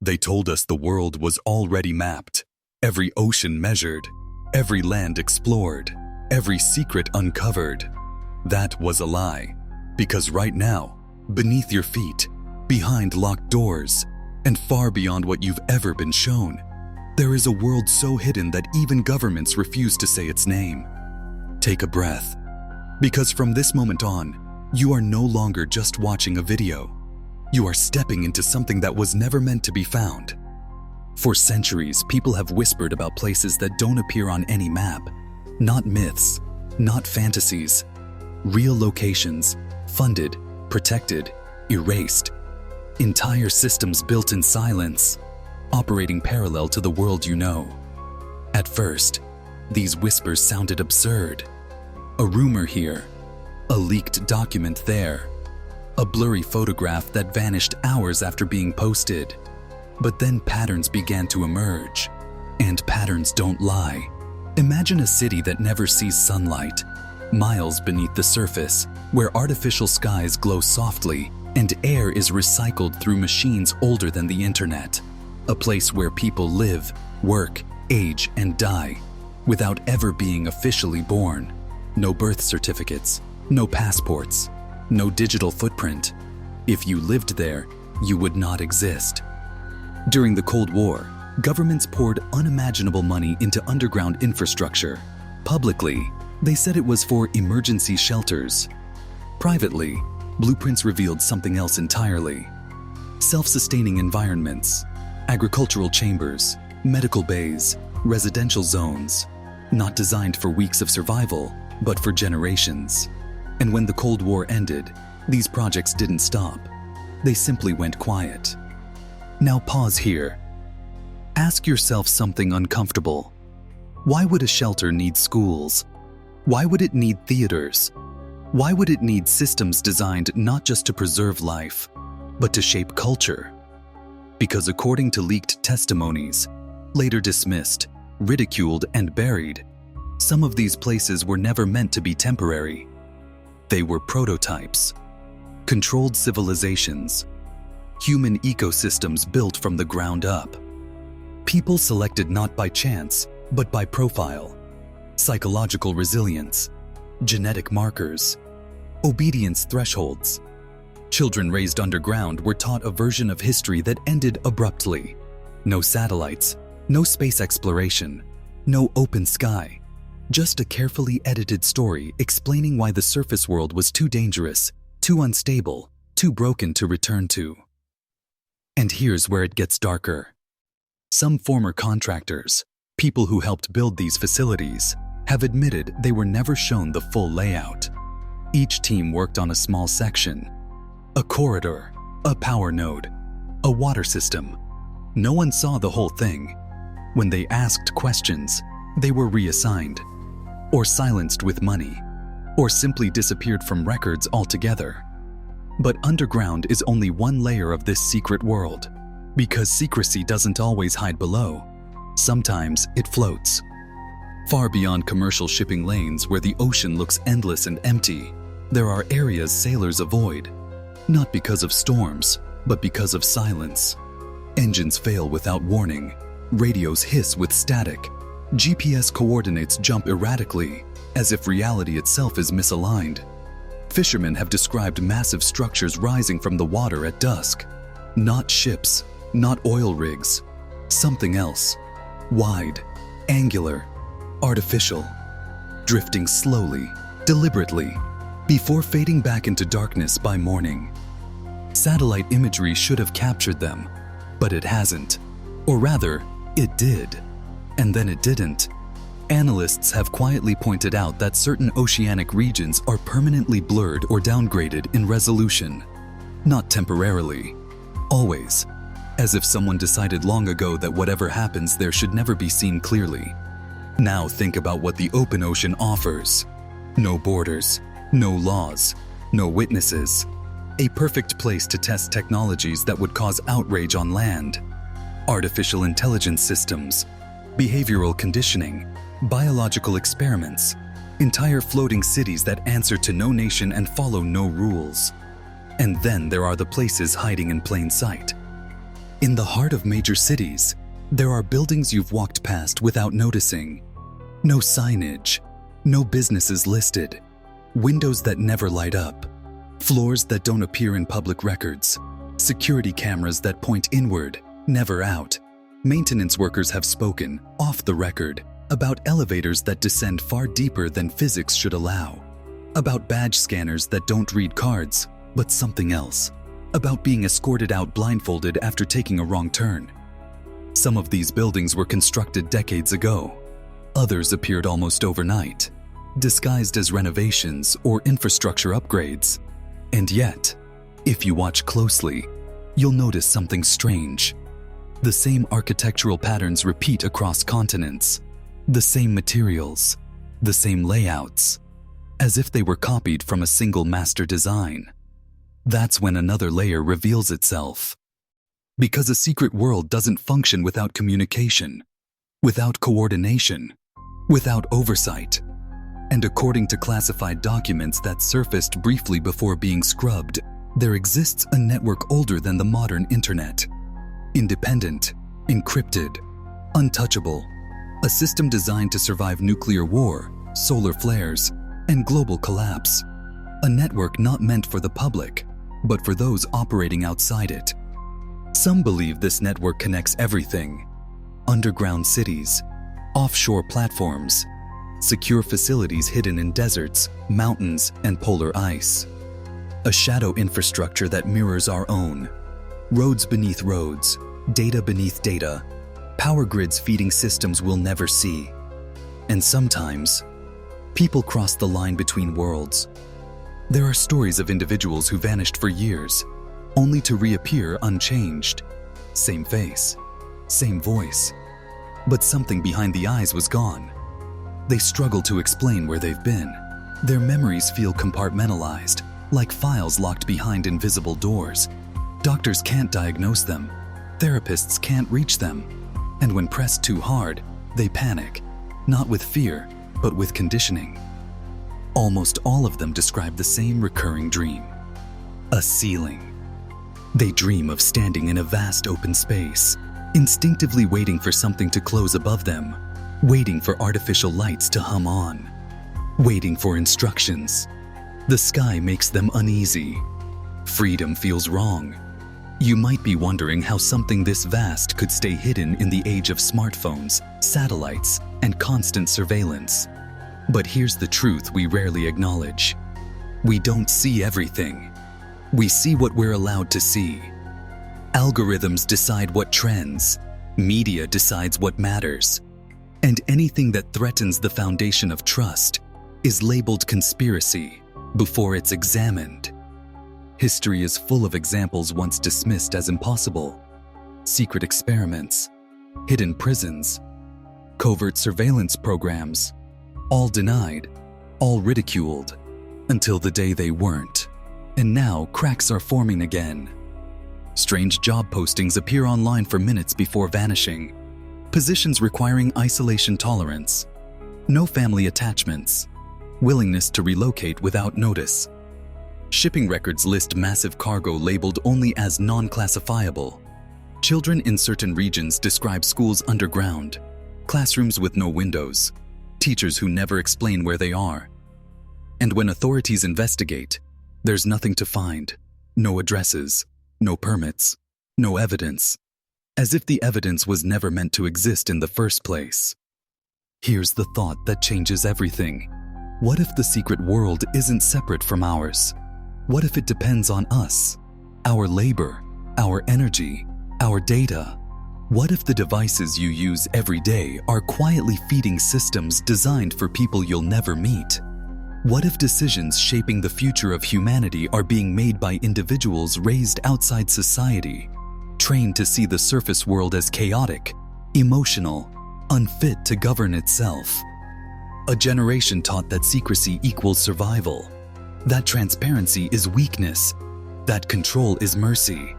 They told us the world was already mapped, every ocean measured, every land explored, every secret uncovered. That was a lie, because right now, beneath your feet, behind locked doors, and far beyond what you've ever been shown, there is a world so hidden that even governments refuse to say its name. Take a breath, because from this moment on, you are no longer just watching a video. You are stepping into something that was never meant to be found. For centuries, people have whispered about places that don't appear on any map. Not myths, not fantasies. Real locations, funded, protected, erased. Entire systems built in silence, operating parallel to the world you know. At first, these whispers sounded absurd. A rumor here, a leaked document there, a blurry photograph that vanished hours after being posted. But then patterns began to emerge, and patterns don't lie. Imagine a city that never sees sunlight, miles beneath the surface, where artificial skies glow softly and air is recycled through machines older than the internet. A place where people live, work, age, and die without ever being officially born. No birth certificates, no passports, no digital footprint. If you lived there, you would not exist. During the Cold War, governments poured unimaginable money into underground infrastructure. Publicly, they said it was for emergency shelters. Privately, blueprints revealed something else entirely. Self-sustaining environments, agricultural chambers, medical bays, residential zones, not designed for weeks of survival, but for generations. And when the Cold War ended, these projects didn't stop. They simply went quiet. Now pause here. Ask yourself something uncomfortable. Why would a shelter need schools? Why would it need theaters? Why would it need systems designed not just to preserve life, but to shape culture? Because according to leaked testimonies, later dismissed, ridiculed, and buried, some of these places were never meant to be temporary. They were prototypes, controlled civilizations, human ecosystems built from the ground up. People selected not by chance, but by profile, psychological resilience, genetic markers, obedience thresholds. Children raised underground were taught a version of history that ended abruptly. No satellites, no space exploration, no open sky. Just a carefully edited story explaining why the surface world was too dangerous, too unstable, too broken to return to. And here's where it gets darker. Some former contractors, people who helped build these facilities, have admitted they were never shown the full layout. Each team worked on a small section, a corridor, a power node, a water system. No one saw the whole thing. When they asked questions, they were reassigned, or silenced with money, or simply disappeared from records altogether. But underground is only one layer of this secret world, because secrecy doesn't always hide below. Sometimes it floats. Far beyond commercial shipping lanes where the ocean looks endless and empty, there are areas sailors avoid, not because of storms, but because of silence. Engines fail without warning, radios hiss with static, GPS coordinates jump erratically, as if reality itself is misaligned. Fishermen have described massive structures rising from the water at dusk. Not ships, not oil rigs, something else. Wide, angular, artificial, drifting slowly, deliberately, before fading back into darkness by morning. Satellite imagery should have captured them, but it hasn't. Or rather, it did. And then it didn't. Analysts have quietly pointed out that certain oceanic regions are permanently blurred or downgraded in resolution. Not temporarily. Always. As if someone decided long ago that whatever happens there should never be seen clearly. Now think about what the open ocean offers. No borders, no laws, no witnesses. A perfect place to test technologies that would cause outrage on land. Artificial intelligence systems, behavioral conditioning, biological experiments, entire floating cities that answer to no nation and follow no rules. And then there are the places hiding in plain sight. In the heart of major cities, there are buildings you've walked past without noticing. No signage, no businesses listed, windows that never light up, floors that don't appear in public records, security cameras that point inward, never out. Maintenance workers have spoken, off the record, about elevators that descend far deeper than physics should allow, about badge scanners that don't read cards, but something else, about being escorted out blindfolded after taking a wrong turn. Some of these buildings were constructed decades ago. Others appeared almost overnight, disguised as renovations or infrastructure upgrades. And yet, if you watch closely, you'll notice something strange. The same architectural patterns repeat across continents, the same materials, the same layouts, as if they were copied from a single master design. That's when another layer reveals itself. Because a secret world doesn't function without communication, without coordination, without oversight. And according to classified documents that surfaced briefly before being scrubbed, there exists a network older than the modern internet. Independent, encrypted, untouchable, a system designed to survive nuclear war, solar flares, and global collapse. A network not meant for the public, but for those operating outside it. Some believe this network connects everything: underground cities, offshore platforms, secure facilities hidden in deserts, mountains, and polar ice. A shadow infrastructure that mirrors our own. Roads beneath roads, data beneath data, power grids feeding systems we'll never see. And sometimes, people cross the line between worlds. There are stories of individuals who vanished for years, only to reappear unchanged. Same face, same voice, but something behind the eyes was gone. They struggle to explain where they've been. Their memories feel compartmentalized, like files locked behind invisible doors. Doctors can't diagnose them, therapists can't reach them, and when pressed too hard, they panic, not with fear, but with conditioning. Almost all of them describe the same recurring dream: a ceiling. They dream of standing in a vast open space, instinctively waiting for something to close above them, waiting for artificial lights to hum on, waiting for instructions. The sky makes them uneasy. Freedom feels wrong. You might be wondering how something this vast could stay hidden in the age of smartphones, satellites, and constant surveillance. But here's the truth we rarely acknowledge. We don't see everything. We see what we're allowed to see. Algorithms decide what trends. Media decides what matters. And anything that threatens the foundation of trust is labeled conspiracy before it's examined. History is full of examples once dismissed as impossible. Secret experiments, hidden prisons, covert surveillance programs, all denied, all ridiculed, until the day they weren't. And now cracks are forming again. Strange job postings appear online for minutes before vanishing. Positions requiring isolation tolerance, no family attachments, willingness to relocate without notice. Shipping records list massive cargo labeled only as non-classifiable. Children in certain regions describe schools underground, classrooms with no windows, teachers who never explain where they are. And when authorities investigate, there's nothing to find. No addresses, no permits, no evidence. As if the evidence was never meant to exist in the first place. Here's the thought that changes everything. What if the secret world isn't separate from ours? What if it depends on us, our labor, our energy, our data? What if the devices you use every day are quietly feeding systems designed for people you'll never meet? What if decisions shaping the future of humanity are being made by individuals raised outside society, trained to see the surface world as chaotic, emotional, unfit to govern itself? A generation taught that secrecy equals survival, that transparency is weakness, that control is mercy.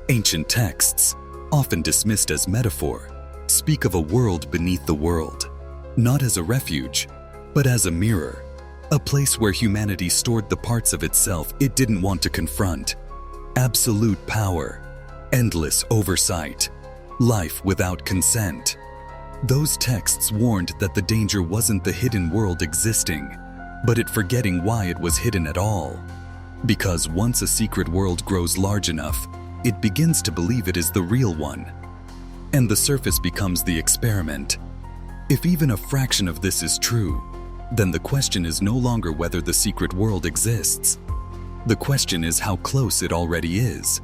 Ancient texts, often dismissed as metaphor, speak of a world beneath the world, not as a refuge, but as a mirror, a place where humanity stored the parts of itself it didn't want to confront. Absolute power, endless oversight, life without consent. Those texts warned that the danger wasn't the hidden world existing, but it forgetting why it was hidden at all. Because once a secret world grows large enough, it begins to believe it is the real one. And the surface becomes the experiment. If even a fraction of this is true, then the question is no longer whether the secret world exists. The question is how close it already is.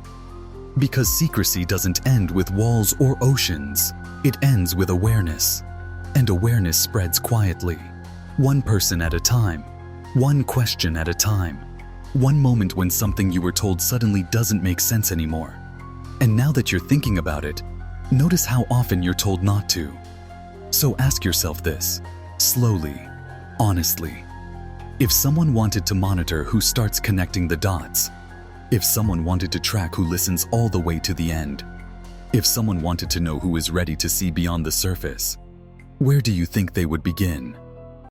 Because secrecy doesn't end with walls or oceans, it ends with awareness. And awareness spreads quietly, one person at a time, one question at a time, one moment when something you were told suddenly doesn't make sense anymore. And now that you're thinking about it, notice how often you're told not to. So ask yourself this, slowly, honestly. If someone wanted to monitor who starts connecting the dots, if someone wanted to track who listens all the way to the end, if someone wanted to know who is ready to see beyond the surface, where do you think they would begin?